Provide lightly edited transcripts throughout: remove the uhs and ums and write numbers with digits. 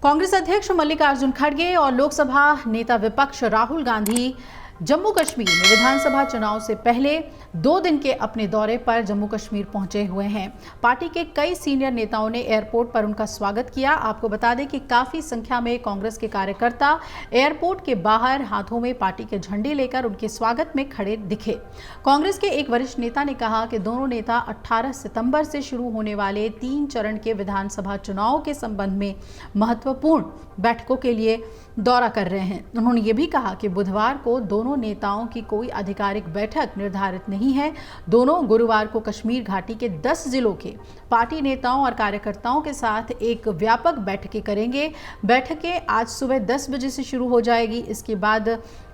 कांग्रेस अध्यक्ष मल्लिकार्जुन खड़गे और लोकसभा नेता विपक्ष राहुल गांधी जम्मू कश्मीर में विधानसभा चुनाव से पहले 2 दिन के अपने दौरे पर जम्मू कश्मीर पहुंचे हुए हैं। पार्टी के कई सीनियर नेताओं ने एयरपोर्ट पर उनका स्वागत किया। आपको बता दें कि काफी संख्या में कांग्रेस के कार्यकर्ता एयरपोर्ट के बाहर हाथों में पार्टी के झंडे लेकर उनके स्वागत में खड़े दिखे। कांग्रेस के एक वरिष्ठ नेता ने कहा कि दोनों नेता 18 सितंबर से शुरू होने वाले 3 चरण के विधानसभा चुनाव के संबंध में महत्वपूर्ण बैठकों के लिए दौरा कर रहे हैं। उन्होंने ये भी कहा कि बुधवार को दोनों नेताओं की कोई आधिकारिक बैठक निर्धारित नहीं है। दोनों गुरुवार को कश्मीर घाटी के 10 जिलों के पार्टी नेताओं और कार्यकर्ताओं के साथ एक व्यापक बैठकें करेंगे। बैठकें आज सुबह 10 बजे से शुरू हो जाएगी। इसके बाद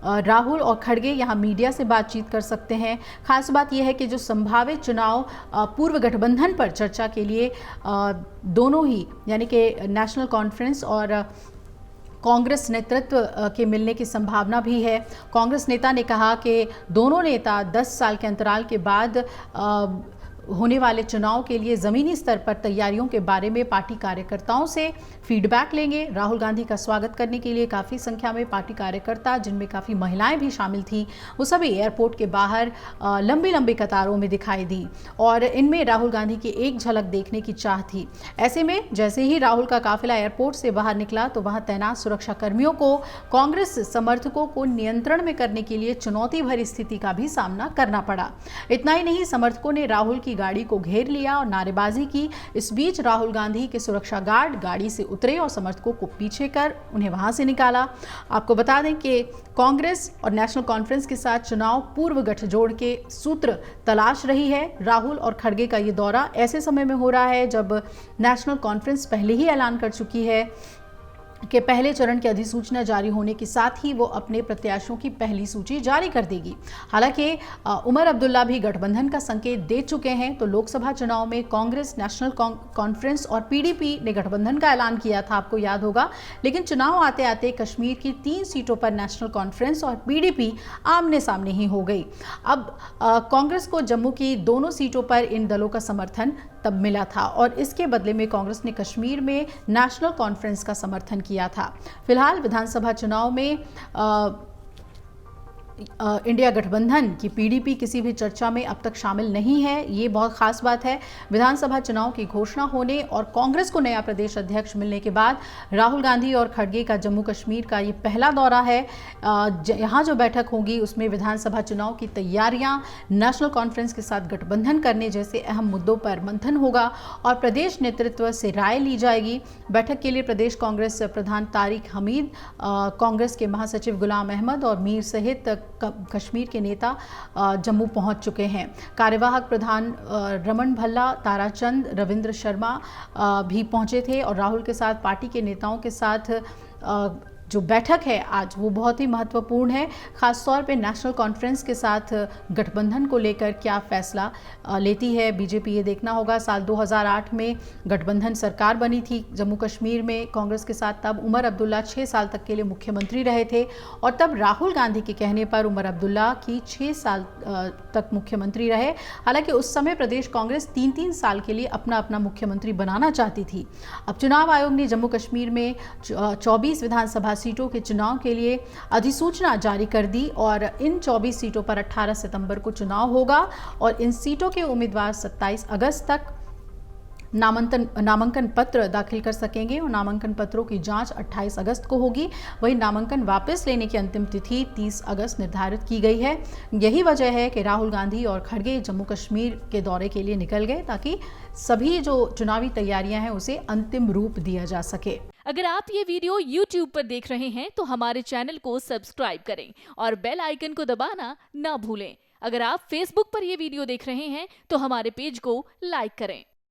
राहुल और खड़गे यहां मीडिया से बातचीत कर सकते हैं। खास बात यह है कि जो संभावित चुनाव पूर्व गठबंधन पर चर्चा के लिए दोनों ही यानी कि नेशनल कॉन्फ्रेंस और कांग्रेस नेतृत्व के मिलने की संभावना भी है। कांग्रेस नेता ने कहा कि दोनों नेता 10 साल के अंतराल के बाद होने वाले चुनाव के लिए ज़मीनी स्तर पर तैयारियों के बारे में पार्टी कार्यकर्ताओं से फीडबैक लेंगे। राहुल गांधी का स्वागत करने के लिए काफ़ी संख्या में पार्टी कार्यकर्ता, जिनमें काफ़ी महिलाएं भी शामिल थीं, वो सभी एयरपोर्ट के बाहर लंबी लंबी कतारों में दिखाई दी और इनमें राहुल गांधी की एक झलक देखने की चाह थी। ऐसे में जैसे ही राहुल का काफिला एयरपोर्ट से बाहर निकला तो वहां तैनात सुरक्षा कर्मियों को कांग्रेस समर्थकों को नियंत्रण में करने के लिए चुनौती भरी स्थिति का भी सामना करना पड़ा। इतना ही नहीं, समर्थकों ने राहुल की गाड़ी को घेर लिया और नारेबाजी की। इस बीच राहुल गांधी के सुरक्षा गार्ड गाड़ी से उतरे और समर्थकों को पीछे कर उन्हें वहां से निकाला। आपको बता दें कि कांग्रेस और नेशनल कॉन्फ्रेंस के साथ चुनाव पूर्व गठजोड़ के सूत्र तलाश रही है। राहुल और खड़गे का ये दौरा ऐसे समय में हो रहा है जब नेशनल कॉन्फ्रेंस पहले ही ऐलान कर चुकी है कि पहले चरण की अधिसूचना जारी होने के साथ ही वो अपने प्रत्याशियों की पहली सूची जारी कर देगी। हालांकि उमर अब्दुल्ला भी गठबंधन का संकेत दे चुके हैं। तो लोकसभा चुनाव में कांग्रेस, नेशनल कॉन्फ्रेंस और पीडीपी ने गठबंधन का ऐलान किया था, आपको याद होगा। लेकिन चुनाव आते आते कश्मीर की 3 सीटों पर नेशनल कॉन्फ्रेंस और पीडीपी आमने सामने ही हो गई। अब कांग्रेस को जम्मू की दोनों सीटों पर इन दलों का समर्थन तब मिला था और इसके बदले में कांग्रेस ने कश्मीर में नेशनल कॉन्फ्रेंस का समर्थन किया था। फिलहाल विधानसभा चुनाव में इंडिया गठबंधन की पीडीपी किसी भी चर्चा में अब तक शामिल नहीं है। ये बहुत खास बात है। विधानसभा चुनाव की घोषणा होने और कांग्रेस को नया प्रदेश अध्यक्ष मिलने के बाद राहुल गांधी और खड़गे का जम्मू कश्मीर का ये पहला दौरा है। यहाँ जो बैठक होगी उसमें विधानसभा चुनाव की तैयारियां, नेशनल कॉन्फ्रेंस के साथ गठबंधन करने जैसे अहम मुद्दों पर मंथन होगा और प्रदेश नेतृत्व से राय ली जाएगी। बैठक के लिए प्रदेश कांग्रेस प्रधान तारिक हमीद, कांग्रेस के महासचिव गुलाम अहमद और मीर सहित कश्मीर के नेता जम्मू पहुंच चुके हैं। कार्यवाहक प्रधान रमन भल्ला, ताराचंद, रविंद्र शर्मा भी पहुंचे थे और राहुल के साथ पार्टी के नेताओं के साथ जो बैठक है आज वो बहुत ही महत्वपूर्ण है। खास तौर पे नेशनल कॉन्फ्रेंस के साथ गठबंधन को लेकर क्या फैसला लेती है बीजेपी, ये देखना होगा। साल 2008 में गठबंधन सरकार बनी थी जम्मू कश्मीर में कांग्रेस के साथ। तब उमर अब्दुल्ला 6 साल तक के लिए मुख्यमंत्री रहे थे और तब राहुल गांधी के कहने पर उमर अब्दुल्ला की 6 साल तक मुख्यमंत्री रहे। हालांकि उस समय प्रदेश कांग्रेस 3-3 साल के लिए अपना अपना मुख्यमंत्री बनाना चाहती थी। अब चुनाव आयोग ने जम्मू कश्मीर में 24 विधानसभा सीटों के चुनाव के लिए अधिसूचना जारी कर दी और इन 24 सीटों पर 18 सितंबर को चुनाव होगा और इन सीटों के उम्मीदवार 27 अगस्त तक नामांकन पत्र दाखिल कर सकेंगे और नामांकन पत्रों की जांच 28 अगस्त को होगी। वहीं नामांकन वापस लेने की अंतिम तिथि 30 अगस्त निर्धारित की गई है। यही वजह है कि राहुल गांधी और खड़गे जम्मू कश्मीर के दौरे के लिए निकल गए ताकि सभी जो चुनावी तैयारियां हैं उसे अंतिम रूप दिया जा सके। अगर आप ये वीडियो YouTube पर देख रहे हैं तो हमारे चैनल को सब्सक्राइब करें और बेल आइकन को दबाना ना भूलें। अगर आप Facebook पर ये वीडियो देख रहे हैं तो हमारे पेज को लाइक करें।